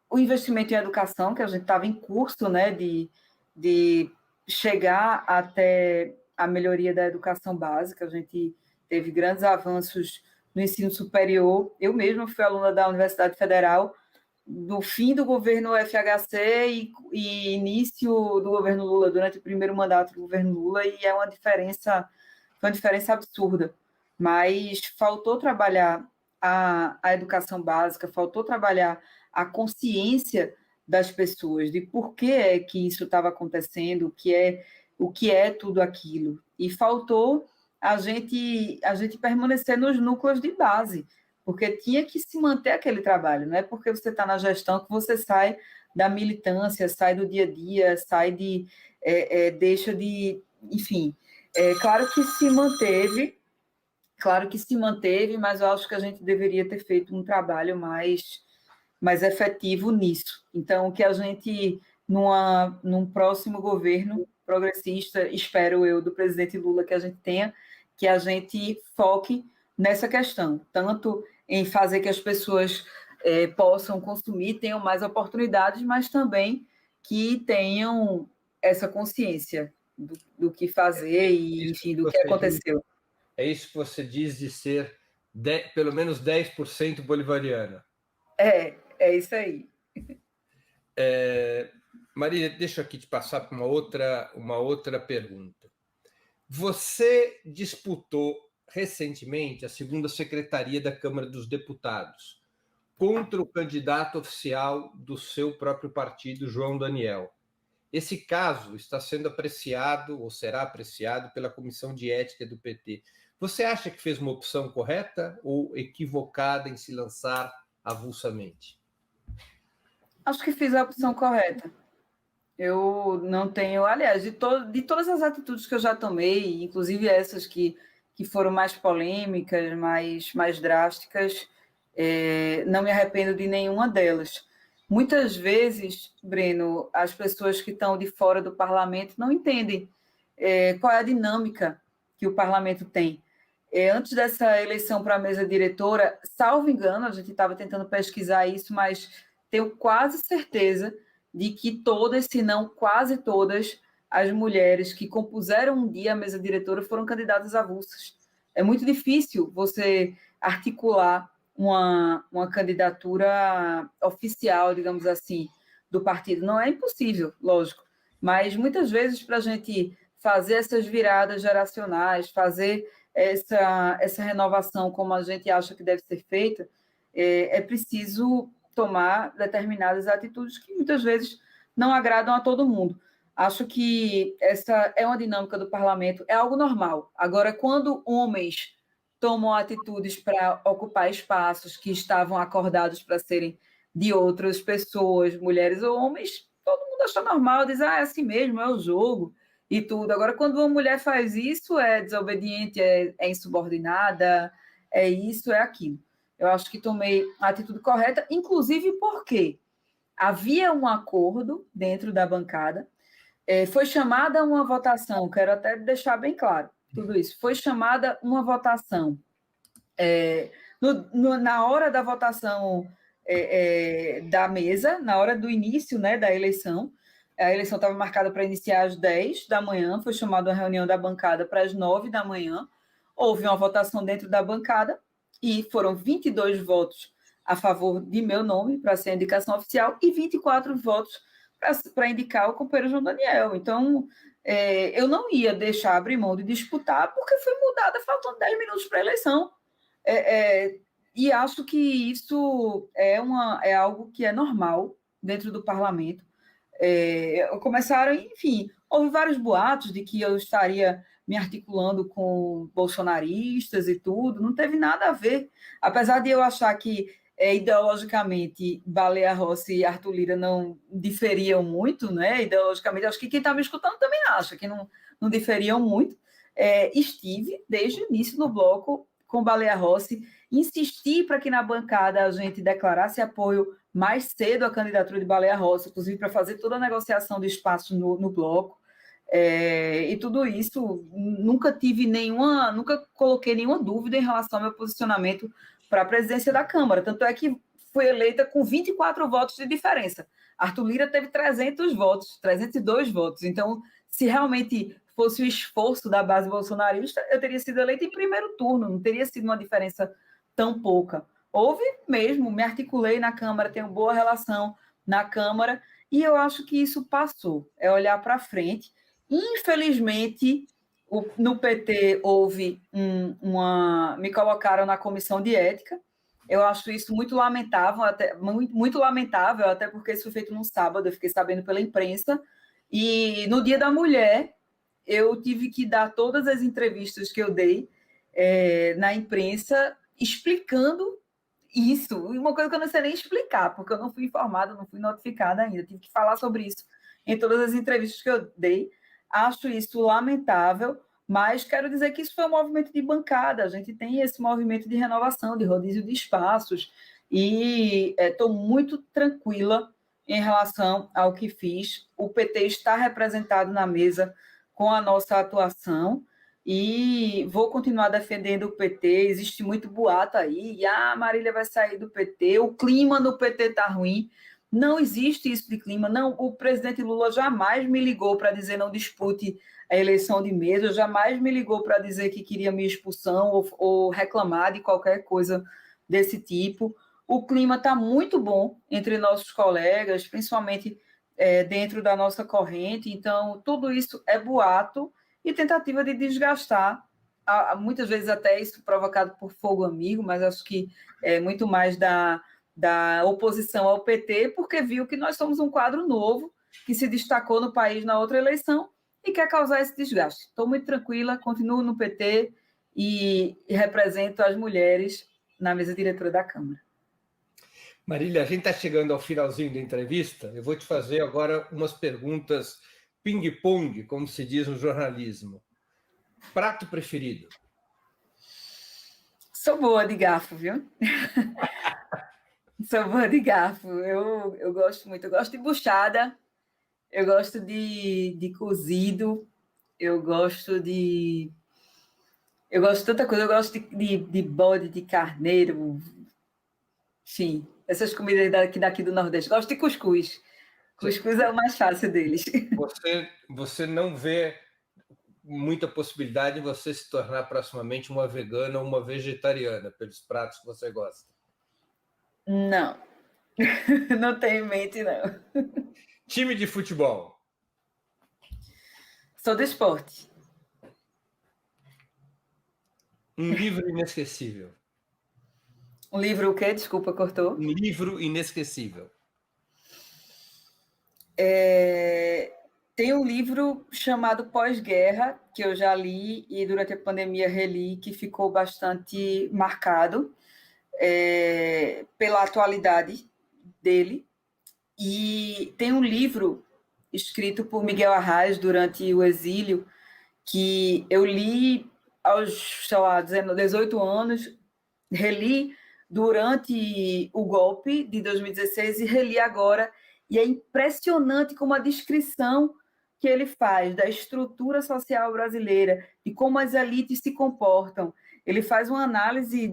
o investimento em educação, que a gente estava em curso, né, de chegar até a melhoria da educação básica, a gente teve grandes avanços no ensino superior. Eu mesma fui aluna da Universidade Federal, do fim do governo FHC e início do governo Lula, durante o primeiro mandato do governo Lula, e foi uma diferença absurda. Mas faltou trabalhar a educação básica, faltou trabalhar a consciência das pessoas de por que é que isso estava acontecendo, o que é tudo aquilo. E faltou a gente permanecer nos núcleos de base, porque tinha que se manter aquele trabalho, não é porque você está na gestão que você sai da militância, sai do dia a dia, sai deixa de... Enfim, claro que se manteve, mas eu acho que a gente deveria ter feito um trabalho mais efetivo nisso. Então, que a gente, num próximo governo progressista, espero eu, do presidente Lula, que a gente tenha, que a gente foque nessa questão, tanto em fazer que as pessoas possam consumir, tenham mais oportunidades, mas também que tenham essa consciência do que fazer e, enfim, do que aconteceu. É isso que você diz de ser pelo menos 10% bolivariana. É isso aí. Marília, deixa eu aqui te passar para uma outra pergunta. Você disputou recentemente a segunda secretaria da Câmara dos Deputados contra o candidato oficial do seu próprio partido, João Daniel. Esse caso está sendo apreciado ou será apreciado pela Comissão de Ética do PT. Você acha que fez uma opção correta ou equivocada em se lançar avulsamente? Acho que fiz a opção correta. Eu não tenho... Aliás, de todas as atitudes que eu já tomei, inclusive essas que foram mais polêmicas, mais drásticas, não me arrependo de nenhuma delas. Muitas vezes, Breno, as pessoas que estão de fora do parlamento não entendem qual é a dinâmica que o parlamento tem. Antes dessa eleição para a mesa diretora, salvo engano, a gente estava tentando pesquisar isso, mas tenho quase certeza de que todas, se não quase todas, as mulheres que compuseram um dia a mesa diretora foram candidatas avulsas. É muito difícil você articular uma candidatura oficial, digamos assim, do partido. Não é impossível, lógico, mas muitas vezes para a gente fazer essas viradas geracionais, fazer essa renovação como a gente acha que deve ser feita, é preciso tomar determinadas atitudes que muitas vezes não agradam a todo mundo. Acho que essa é uma dinâmica do parlamento, é algo normal. Agora, quando homens tomam atitudes para ocupar espaços que estavam acordados para serem de outras pessoas, mulheres ou homens, todo mundo acha normal, diz, é assim mesmo, é o jogo e tudo. Agora, quando uma mulher faz isso, é desobediente, é insubordinada, é isso, é aquilo. Eu acho que tomei a atitude correta, inclusive porque havia um acordo dentro da bancada, foi chamada uma votação, quero até deixar bem claro tudo isso, foi chamada uma votação. Na hora da votação da mesa, na hora do início, né, da eleição, a eleição estava marcada para iniciar às 10 da manhã, foi chamada uma reunião da bancada para as 9 da manhã, houve uma votação dentro da bancada, e foram 22 votos a favor de meu nome, para ser a indicação oficial, e 24 votos para indicar o companheiro João Daniel. Então, eu não ia deixar abrir mão de disputar, porque foi mudada faltando 10 minutos para a eleição. E acho que isso é algo que é normal dentro do parlamento. Começaram, enfim, houve vários boatos de que eu estaria me articulando com bolsonaristas e tudo, não teve nada a ver. Apesar de eu achar que ideologicamente Baleia Rossi e Arthur Lira não diferiam muito, né? Ideologicamente, acho que quem está me escutando também acha que não diferiam muito. Estive desde o início no bloco com Baleia Rossi, insisti para que na bancada a gente declarasse apoio mais cedo à candidatura de Baleia Rossi, inclusive para fazer toda a negociação de espaço no bloco. E tudo isso, nunca coloquei nenhuma dúvida em relação ao meu posicionamento para a presidência da Câmara. Tanto é que foi eleita com 24 votos de diferença. Arthur Lira teve 300 votos, 302 votos. Então, se realmente fosse o esforço da base bolsonarista, eu teria sido eleita em primeiro turno, não teria sido uma diferença tão pouca. Houve mesmo, me articulei na Câmara, tenho boa relação na Câmara, e eu acho que isso passou, é olhar para frente. Infelizmente, no PT houve me colocaram na comissão de ética. Eu acho isso muito lamentável, muito lamentável, até porque isso foi feito num sábado, eu fiquei sabendo pela imprensa. E no Dia da Mulher, eu tive que dar todas as entrevistas que eu dei na imprensa, explicando isso. Uma coisa que eu não sei nem explicar, porque eu não fui informada, não fui notificada ainda. Tive que falar sobre isso em todas as entrevistas que eu dei. Acho isso lamentável, mas quero dizer que isso foi um movimento de bancada. A gente tem esse movimento de renovação, de rodízio de espaços, e estou muito tranquila em relação ao que fiz. O PT está representado na mesa com a nossa atuação e vou continuar defendendo o PT. Existe muito boato aí, e a Marília vai sair do PT, o clima no PT está ruim. Não existe isso de clima. Não, o presidente Lula jamais me ligou para dizer não dispute a eleição de mesa, jamais me ligou para dizer que queria minha expulsão ou reclamar de qualquer coisa desse tipo. O clima está muito bom entre nossos colegas, principalmente dentro da nossa corrente. Então, tudo isso é boato e tentativa de desgastar, muitas vezes até isso provocado por fogo amigo, mas acho que é muito mais da oposição ao PT, porque viu que nós somos um quadro novo, que se destacou no país na outra eleição e quer causar esse desgaste. Estou muito tranquila, continuo no PT e represento as mulheres na mesa diretora da Câmara. Marília, a gente está chegando ao finalzinho da entrevista. Eu vou te fazer agora umas perguntas ping-pong, como se diz no jornalismo. Prato preferido? Sou boa de garfo, viu? Sou boa de garfo. Eu gosto muito. Eu gosto de buchada, eu gosto de cozido, eu gosto de tanta coisa. Eu gosto de bode, de carneiro, enfim, essas comidas daqui do Nordeste. Gosto de cuscuz. Cuscuz é o mais fácil deles. Você não vê muita possibilidade de você se tornar proximamente uma vegana ou uma vegetariana pelos pratos que você gosta? Não. Não tenho em mente, não. Time de futebol? Sou do esporte. Um livro inesquecível? Um livro o quê? Desculpa, cortou. Um livro inesquecível? Tem um livro chamado Pós-Guerra, que eu já li e durante a pandemia reli, que ficou bastante marcado pela atualidade dele. E tem um livro escrito por Miguel Arraes durante o exílio, que eu li aos, 18 anos, reli durante o golpe de 2016 e reli agora, e é impressionante como a descrição que ele faz da estrutura social brasileira, de como as elites se comportam. Ele faz uma análise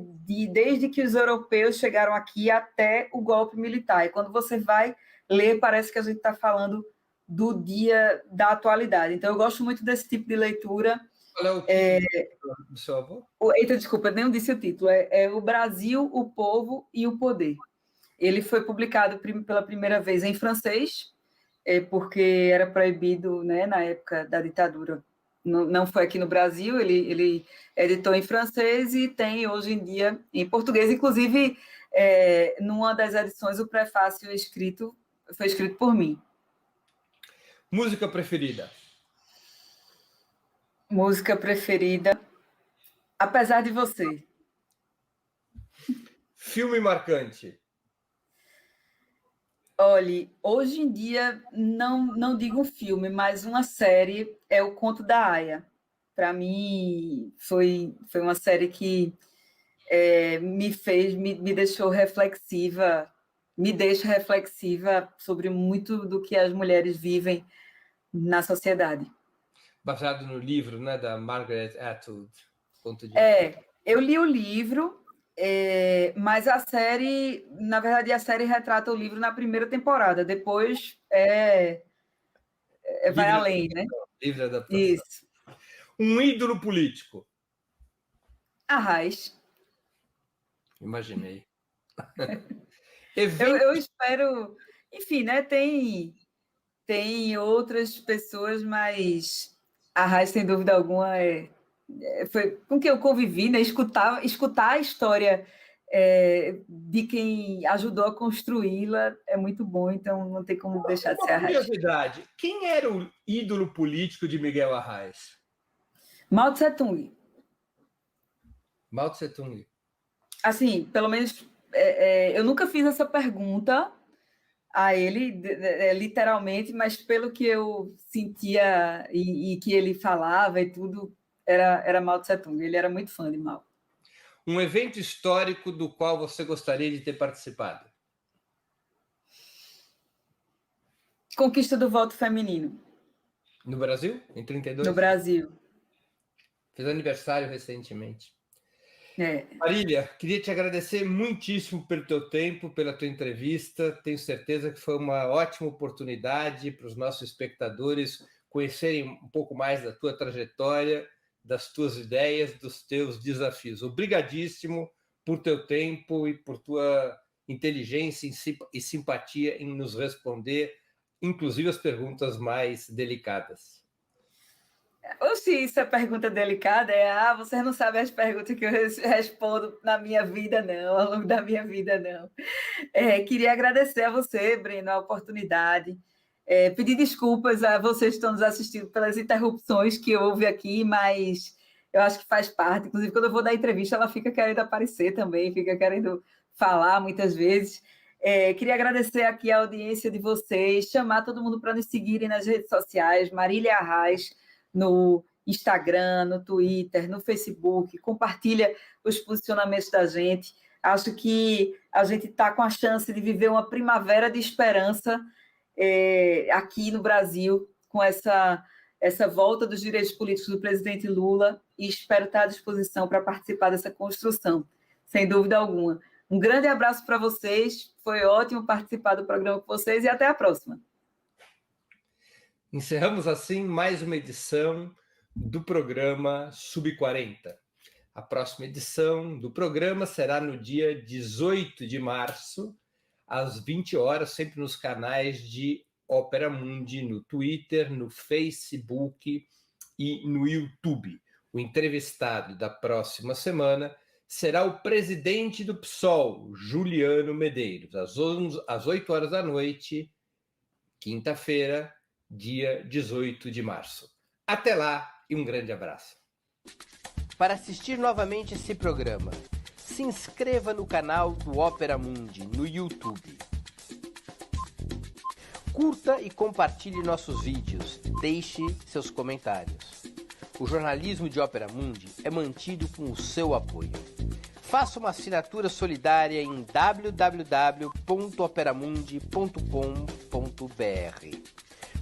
desde que os europeus chegaram aqui até o golpe militar. E quando você vai ler, parece que a gente está falando do dia da atualidade. Então, eu gosto muito desse tipo de leitura. Qual é o título do seu avô? Eita, desculpa, nem disse o título. É O Brasil, o Povo e o Poder. Ele foi publicado pela primeira vez em francês, porque era proibido, né, na época da ditadura. Não foi aqui no Brasil, ele editou em francês e tem hoje em dia em português. Inclusive, numa das edições, o prefácio foi escrito por mim. Música preferida? Música preferida, Apesar de Você. Filme marcante? Olhe, hoje em dia, não digo um filme, mas uma série é O Conto da Aia. Para mim, foi uma série que me deixou reflexiva, me deixa reflexiva sobre muito do que as mulheres vivem na sociedade. Baseado no livro, né, da Margaret Atwood. Eu li o livro, mas a série, na verdade, a série retrata o livro na primeira temporada, depois vai além, né? Livre adaptação. Isso. Um ídolo político. Arraes. Imaginei. Eu espero... Enfim, né? Tem outras pessoas, mas Arraes, sem dúvida alguma, foi com quem eu convivi, né? Escutar a história de quem ajudou a construí-la é muito bom, então não tem como deixar de ser Arraes. Curiosidade, quem era o ídolo político de Miguel Arraes? Mao Tse-tung. Mao Tse-tung. Assim, pelo menos eu nunca fiz essa pergunta a ele, literalmente, mas pelo que eu sentia e que ele falava e tudo, era Mao Tse-tung. Ele era muito fã de Mao. Um evento histórico do qual você gostaria de ter participado? Conquista do voto feminino. No Brasil? Em 32? No Brasil. Fez aniversário recentemente. Marília, queria te agradecer muitíssimo pelo teu tempo, pela tua entrevista. Tenho certeza que foi uma ótima oportunidade para os nossos espectadores conhecerem um pouco mais da tua trajetória, das tuas ideias, dos teus desafios. Obrigadíssimo por teu tempo e por tua inteligência e simpatia em nos responder, inclusive as perguntas mais delicadas. Ou se isso é pergunta delicada, vocês não sabem as perguntas que eu respondo na minha vida, não, ao longo da minha vida, não. Queria agradecer a você, Breno, a oportunidade, pedir desculpas a vocês que estão nos assistindo pelas interrupções que houve aqui, mas eu acho que faz parte. Inclusive, quando eu vou dar entrevista, ela fica querendo aparecer também, fica querendo falar muitas vezes. Queria agradecer aqui a audiência de vocês, chamar todo mundo para nos seguirem nas redes sociais, Marília Arraes, no Instagram, no Twitter, no Facebook, compartilha os posicionamentos da gente. Acho que a gente está com a chance de viver uma primavera de esperança aqui no Brasil, com essa volta dos direitos políticos do presidente Lula, e espero estar à disposição para participar dessa construção, sem dúvida alguma. Um grande abraço para vocês, foi ótimo participar do programa com vocês e até a próxima. Encerramos assim mais uma edição do programa Sub-40. A próxima edição do programa será no dia 18 de março, às 20 horas, sempre nos canais de Ópera Mundi, no Twitter, no Facebook e no YouTube. O entrevistado da próxima semana será o presidente do PSOL, Juliano Medeiros, às 8 horas da noite, quinta-feira, dia 18 de março. Até lá e um grande abraço. Para assistir novamente esse programa, se inscreva no canal do Ópera Mundi no YouTube. Curta e compartilhe nossos vídeos, deixe seus comentários. O jornalismo de Ópera Mundi é mantido com o seu apoio. Faça uma assinatura solidária em www.operamundi.com.br.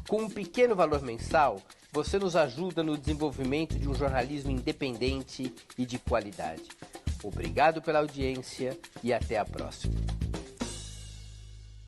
Com um pequeno valor mensal, você nos ajuda no desenvolvimento de um jornalismo independente e de qualidade. Obrigado pela audiência e até a próxima.